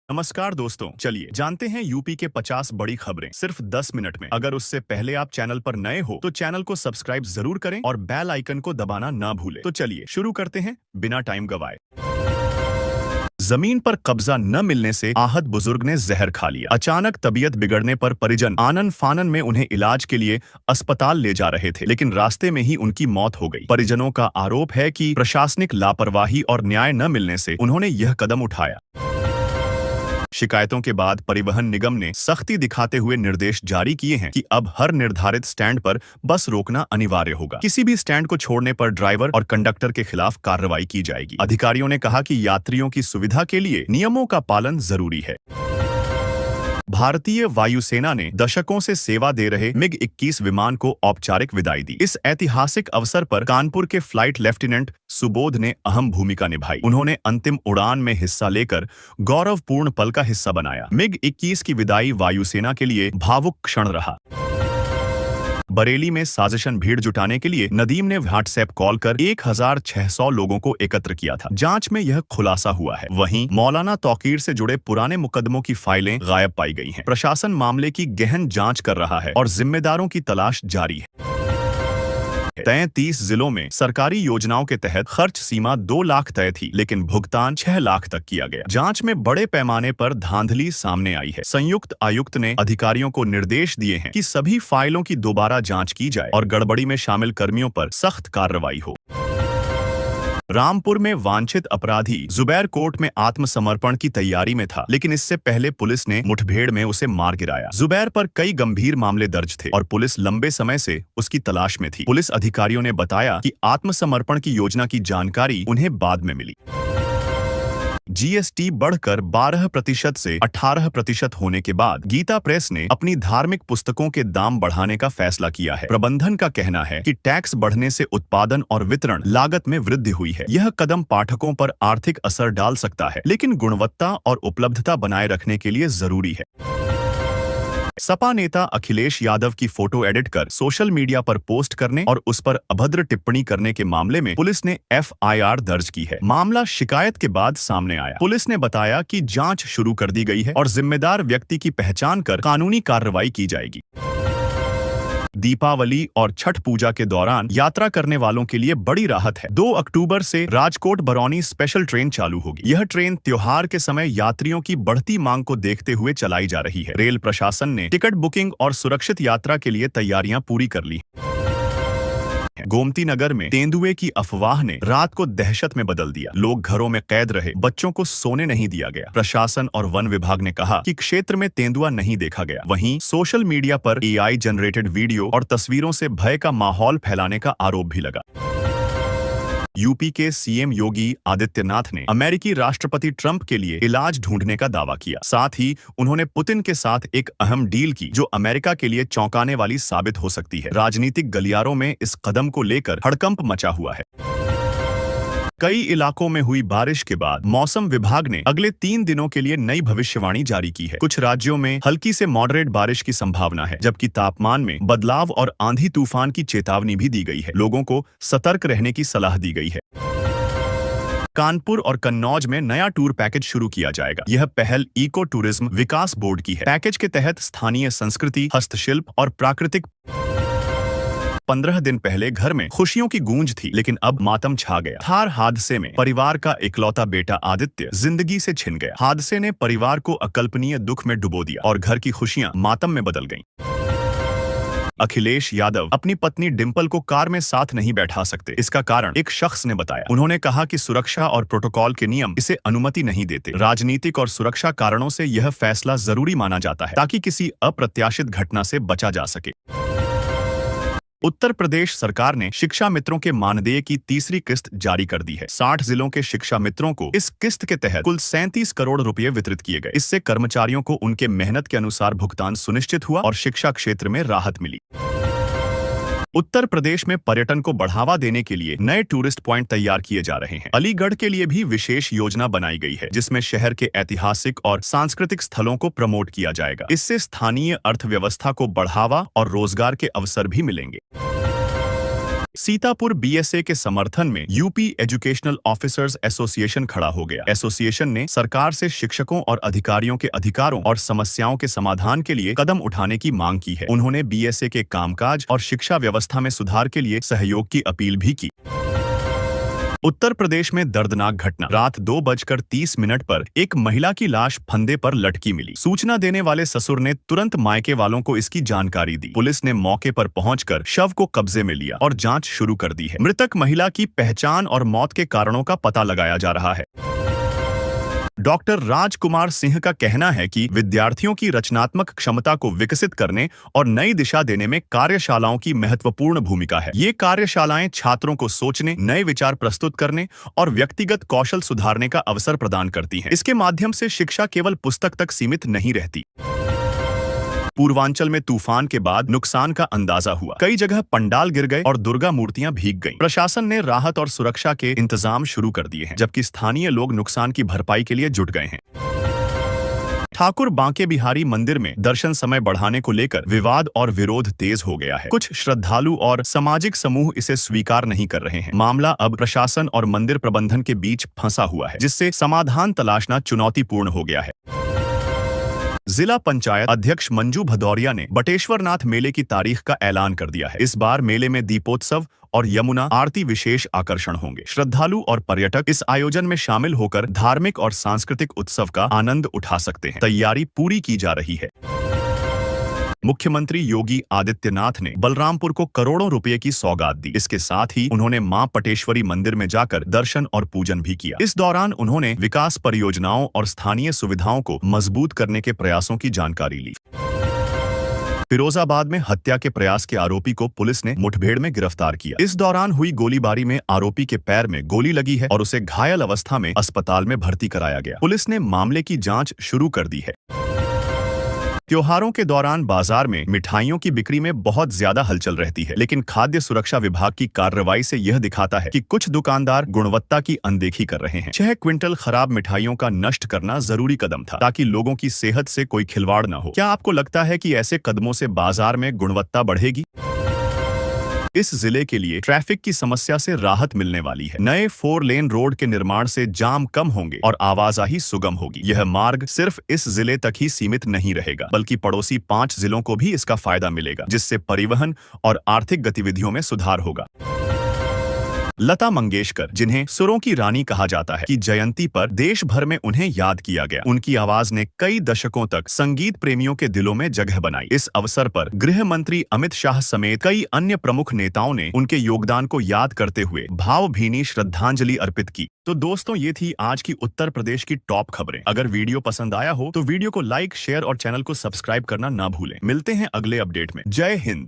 नमस्कार दोस्तों, चलिए जानते हैं यूपी के 50 बड़ी खबरें सिर्फ 10 मिनट में। अगर उससे पहले आप चैनल पर नए हो तो चैनल को सब्सक्राइब जरूर करें और बेल आइकन को दबाना ना भूलें। तो चलिए शुरू करते हैं बिना टाइम गवाए। जमीन पर कब्जा न मिलने से आहत बुजुर्ग ने जहर खा लिया। अचानक तबीयत बिगड़ने पर परिजन आनन फानन में उन्हें इलाज के लिए अस्पताल ले जा रहे थे, लेकिन रास्ते में ही उनकी मौत हो गई। परिजनों का आरोप है कि प्रशासनिक लापरवाही और न्याय न मिलने से उन्होंने यह कदम उठाया। शिकायतों के बाद परिवहन निगम ने सख्ती दिखाते हुए निर्देश जारी किए हैं कि अब हर निर्धारित स्टैंड पर बस रोकना अनिवार्य होगा। किसी भी स्टैंड को छोड़ने पर ड्राइवर और कंडक्टर के खिलाफ कार्रवाई की जाएगी। अधिकारियों ने कहा कि यात्रियों की सुविधा के लिए नियमों का पालन जरूरी है। भारतीय वायुसेना ने दशकों से सेवा दे रहे MiG-21 विमान को औपचारिक विदाई दी। इस ऐतिहासिक अवसर पर कानपुर के फ्लाइट लेफ्टिनेंट सुबोध ने अहम भूमिका निभाई। उन्होंने अंतिम उड़ान में हिस्सा लेकर गौरवपूर्ण पल का हिस्सा बनाया। MiG-21 की विदाई वायुसेना के लिए भावुक क्षण रहा। बरेली में साजिशन भीड़ जुटाने के लिए नदीम ने व्हाट्सएप कॉल कर 1600 लोगों को एकत्र किया था। जांच में यह खुलासा हुआ है। वहीं मौलाना तौकीर से जुड़े पुराने मुकदमों की फाइलें गायब पाई गई हैं। प्रशासन मामले की गहन जांच कर रहा है और जिम्मेदारों की तलाश जारी है। 33 जिलों में सरकारी योजनाओं के तहत खर्च सीमा 2 लाख तय थी, लेकिन भुगतान 6 लाख तक किया गया। जांच में बड़े पैमाने पर धांधली सामने आई है। संयुक्त आयुक्त ने अधिकारियों को निर्देश दिए हैं कि सभी फाइलों की दोबारा जांच की जाए और गड़बड़ी में शामिल कर्मियों पर सख्त कार्रवाई हो। रामपुर में वांछित अपराधी जुबैर कोर्ट में आत्मसमर्पण की तैयारी में था, लेकिन इससे पहले पुलिस ने मुठभेड़ में उसे मार गिराया। जुबैर पर कई गंभीर मामले दर्ज थे और पुलिस लंबे समय से उसकी तलाश में थी। पुलिस अधिकारियों ने बताया कि आत्मसमर्पण की योजना की जानकारी उन्हें बाद में मिली। GST बढ़कर 12% से 18% होने के बाद गीता प्रेस ने अपनी धार्मिक पुस्तकों के दाम बढ़ाने का फैसला किया है। प्रबंधन का कहना है कि टैक्स बढ़ने से उत्पादन और वितरण लागत में वृद्धि हुई है। यह कदम पाठकों पर आर्थिक असर डाल सकता है, लेकिन गुणवत्ता और उपलब्धता बनाए रखने के लिए जरूरी है। सपा नेता अखिलेश यादव की फोटो एडिट कर सोशल मीडिया पर पोस्ट करने और उस पर अभद्र टिप्पणी करने के मामले में पुलिस ने FIR दर्ज की है। मामला शिकायत के बाद सामने आया। पुलिस ने बताया कि जांच शुरू कर दी गई है और जिम्मेदार व्यक्ति की पहचान कर कानूनी कार्रवाई की जाएगी। दीपावली और छठ पूजा के दौरान यात्रा करने वालों के लिए बड़ी राहत है। 2 अक्टूबर से राजकोट बरौनी स्पेशल ट्रेन चालू होगी। यह ट्रेन त्योहार के समय यात्रियों की बढ़ती मांग को देखते हुए चलाई जा रही है। रेल प्रशासन ने टिकट बुकिंग और सुरक्षित यात्रा के लिए तैयारियां पूरी कर ली। गोमती नगर में तेंदुए की अफवाह ने रात को दहशत में बदल दिया। लोग घरों में कैद रहे, बच्चों को सोने नहीं दिया गया। प्रशासन और वन विभाग ने कहा कि क्षेत्र में तेंदुआ नहीं देखा गया। वहीं सोशल मीडिया पर AI जनरेटेड वीडियो और तस्वीरों से भय का माहौल फैलाने का आरोप भी लगा। यूपी के CM योगी आदित्यनाथ ने अमेरिकी राष्ट्रपति ट्रंप के लिए इलाज ढूंढने का दावा किया। साथ ही उन्होंने पुतिन के साथ एक अहम डील की जो अमेरिका के लिए चौंकाने वाली साबित हो सकती है। राजनीतिक गलियारों में इस कदम को लेकर हड़कंप मचा हुआ है। कई इलाकों में हुई बारिश के बाद मौसम विभाग ने अगले 3 दिनों के लिए नई भविष्यवाणी जारी की है। कुछ राज्यों में हल्की से मॉडरेट बारिश की संभावना है, जबकि तापमान में बदलाव और आंधी तूफान की चेतावनी भी दी गई है। लोगों को सतर्क रहने की सलाह दी गई है। कानपुर और कन्नौज में नया टूर पैकेज शुरू किया जाएगा। यह पहल इको टूरिज्म विकास बोर्ड की है। पैकेज के तहत स्थानीय संस्कृति, हस्तशिल्प और प्राकृतिक 15 दिन पहले घर में खुशियों की गूंज थी, लेकिन अब मातम छा गया। थार हादसे में परिवार का इकलौता बेटा आदित्य जिंदगी से छिन गया। हादसे ने परिवार को अकल्पनीय दुख में डुबो दिया और घर की खुशियां मातम में बदल गईं। अखिलेश यादव अपनी पत्नी डिंपल को कार में साथ नहीं बैठा सकते। इसका कारण एक शख्स ने बताया। उन्होंने कहा कि सुरक्षा और प्रोटोकॉल के नियम इसे अनुमति नहीं देते। राजनीतिक और सुरक्षा कारणों से यह फैसला जरूरी माना जाता है ताकि किसी अप्रत्याशित घटना से बचा जा सके। उत्तर प्रदेश सरकार ने शिक्षा मित्रों के मानदेय की तीसरी किस्त जारी कर दी है। 60 जिलों के शिक्षा मित्रों को इस किस्त के तहत कुल 37 करोड़ रुपए वितरित किए गए। इससे कर्मचारियों को उनके मेहनत के अनुसार भुगतान सुनिश्चित हुआ और शिक्षा क्षेत्र में राहत मिली। उत्तर प्रदेश में पर्यटन को बढ़ावा देने के लिए नए टूरिस्ट पॉइंट तैयार किए जा रहे हैं। अलीगढ़ के लिए भी विशेष योजना बनाई गई है, जिसमें शहर के ऐतिहासिक और सांस्कृतिक स्थलों को प्रमोट किया जाएगा। इससे स्थानीय अर्थव्यवस्था को बढ़ावा और रोजगार के अवसर भी मिलेंगे। सीतापुर बीएसए के समर्थन में यूपी एजुकेशनल ऑफिसर्स एसोसिएशन खड़ा हो गया। एसोसिएशन ने सरकार से शिक्षकों और अधिकारियों के अधिकारों और समस्याओं के समाधान के लिए कदम उठाने की मांग की है। उन्होंने बीएसए के कामकाज और शिक्षा व्यवस्था में सुधार के लिए सहयोग की अपील भी की। उत्तर प्रदेश में दर्दनाक घटना। रात 2:30 पर एक महिला की लाश फंदे पर लटकी मिली। सूचना देने वाले ससुर ने तुरंत मायके वालों को इसकी जानकारी दी। पुलिस ने मौके पर पहुंचकर शव को कब्जे में लिया और जांच शुरू कर दी है। मृतक महिला की पहचान और मौत के कारणों का पता लगाया जा रहा है। डॉक्टर राजकुमार सिंह का कहना है कि विद्यार्थियों की रचनात्मक क्षमता को विकसित करने और नई दिशा देने में कार्यशालाओं की महत्वपूर्ण भूमिका है। ये कार्यशालाएं छात्रों को सोचने, नए विचार प्रस्तुत करने और व्यक्तिगत कौशल सुधारने का अवसर प्रदान करती हैं। इसके माध्यम से शिक्षा केवल पुस्तक तक सीमित नहीं रहती। पूर्वांचल में तूफान के बाद नुकसान का अंदाजा हुआ। कई जगह पंडाल गिर गए और दुर्गा मूर्तियां भीग गईं। प्रशासन ने राहत और सुरक्षा के इंतजाम शुरू कर दिए हैं, जबकि स्थानीय लोग नुकसान की भरपाई के लिए जुट गए हैं। ठाकुर बांके बिहारी मंदिर में दर्शन समय बढ़ाने को लेकर विवाद और विरोध तेज हो गया है। कुछ श्रद्धालु और सामाजिक समूह इसे स्वीकार नहीं कर रहे हैं। मामला अब प्रशासन और मंदिर प्रबंधन के बीच फंसा हुआ है, जिससे समाधान तलाशना चुनौतीपूर्ण हो गया है। जिला पंचायत अध्यक्ष मंजू भदौरिया ने बटेश्वरनाथ मेले की तारीख का ऐलान कर दिया है। इस बार मेले में दीपोत्सव और यमुना आरती विशेष आकर्षण होंगे। श्रद्धालु और पर्यटक इस आयोजन में शामिल होकर धार्मिक और सांस्कृतिक उत्सव का आनंद उठा सकते हैं। तैयारी पूरी की जा रही है। मुख्यमंत्री योगी आदित्यनाथ ने बलरामपुर को करोड़ों रुपए की सौगात दी। इसके साथ ही उन्होंने मां पटेश्वरी मंदिर में जाकर दर्शन और पूजन भी किया। इस दौरान उन्होंने विकास परियोजनाओं और स्थानीय सुविधाओं को मजबूत करने के प्रयासों की जानकारी ली। फिरोजाबाद में हत्या के प्रयास के आरोपी को पुलिस ने मुठभेड़ में गिरफ्तार किया। इस दौरान हुई गोलीबारी में आरोपी के पैर में गोली लगी है और उसे घायल अवस्था में अस्पताल में भर्ती कराया गया। पुलिस ने मामले की जांच शुरू कर दी है। त्योहारों के दौरान बाजार में मिठाइयों की बिक्री में बहुत ज्यादा हलचल रहती है, लेकिन खाद्य सुरक्षा विभाग की कार्रवाई से यह दिखाता है कि कुछ दुकानदार गुणवत्ता की अनदेखी कर रहे हैं। 6 क्विंटल खराब मिठाइयों का नष्ट करना जरूरी कदम था, ताकि लोगों की सेहत से कोई खिलवाड़ न हो। क्या आपको लगता है कि ऐसे कदमों से बाजार में गुणवत्ता बढ़ेगी? इस जिले के लिए ट्रैफिक की समस्या से राहत मिलने वाली है। नए 4 लेन रोड के निर्माण से जाम कम होंगे और आवाजाही सुगम होगी। यह मार्ग सिर्फ इस जिले तक ही सीमित नहीं रहेगा, बल्कि पड़ोसी 5 जिलों को भी इसका फायदा मिलेगा, जिससे परिवहन और आर्थिक गतिविधियों में सुधार होगा। लता मंगेशकर, जिन्हें सुरों की रानी कहा जाता है, की जयंती पर देश भर में उन्हें याद किया गया। उनकी आवाज ने कई दशकों तक संगीत प्रेमियों के दिलों में जगह बनाई। इस अवसर पर गृह मंत्री अमित शाह समेत कई अन्य प्रमुख नेताओं ने उनके योगदान को याद करते हुए भावभीनी श्रद्धांजलि अर्पित की। तो दोस्तों, ये थी आज की उत्तर प्रदेश की टॉप खबरें। अगर वीडियो पसंद आया हो तो वीडियो को लाइक, शेयर और चैनल को सब्सक्राइब करना ना भूलें। मिलते हैं अगले अपडेट में। जय हिंद।